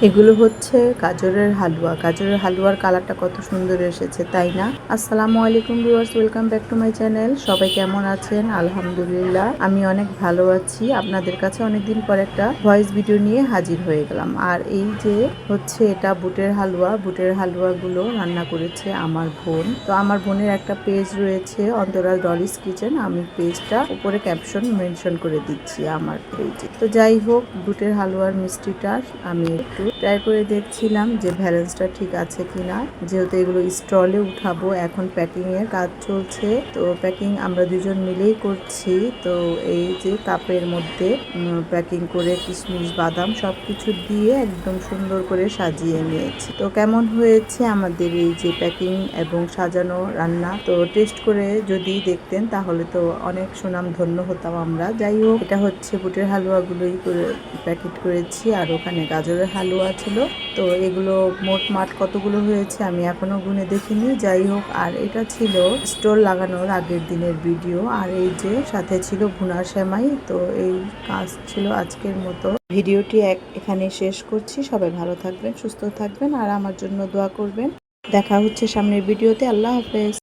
এগুলো হচ্ছে গাজরের হালুয়া। গাজরের হালুয়ার কালারটা কত সুন্দর এসেছে, তাই না? আসসালামু আলাইকুম viewers, welcome back to my channel. সবাই কেমন আছেন? আলহামদুলিল্লাহ আমি অনেক ভালো আছি। আপনাদের কাছে অনেকদিন পর একটা ভয়েস ভিডিও নিয়ে হাজির হয়ে গেলাম। আর এই যে হচ্ছে এটা বুটের হালুয়া। বুটের হালুয়াগুলো রান্না করেছে আমার বোন। তো আমার বোনের একটা পেজ রয়েছে, অন্তরা ডলিস কিচেন। আমি পেজটা উপরে ক্যাপশন মেনশন করে দিচ্ছি আমার পেজে। তো যাই হোক, বুটের হালুয়ার মিষ্টিটা আমি একটু ট্রাই করে দেখছিলাম যে ব্যালেন্সটা ঠিক আছে কিনা, যেহেতু এগুলো স্টলে উঠাবো। এখন প্যাকিং এর কাজ চলছে, তো প্যাকিং আমরা দুজন মিলেই করছি। তো এই যে কাপের মধ্যে প্যাকিং করে কিশমিশ বাদাম সবকিছু দিয়ে একদম সুন্দর করে সাজিয়ে নিয়েছি। তো কেমন হয়েছে আমাদের এই যে প্যাকিং এবং সাজানো রান্না, তো টেস্ট করে যদি দেখতেন তাহলে তো অনেক সুনাম ধন্য হতাম আমরা। যাই হোক, এটা হচ্ছে বুটের হালুয়াগুলোই করে প্যাকেট করেছি, আর ওখানে গাজরের হালুয়া ছিল। তো এগুলো মোট মাঠ কতগুলো হয়েছে আমি এখনো গুনে দেখিনি। যাই হোক, আর এটা ছিল স্টোর লাগানোর আগের দিনের ভিডিও। আর এই যে সাথে ছিল ভুনা সেমাই। তো এই কাজ ছিল আজকের মতো। ভিডিওটি এখানে শেষ করছি। সবাই ভালো থাকবেন, সুস্থ থাকবেন, আর আমার জন্য দোয়া করবেন। দেখা হচ্ছে সামনের ভিডিওতে। আল্লাহ হাফেজ।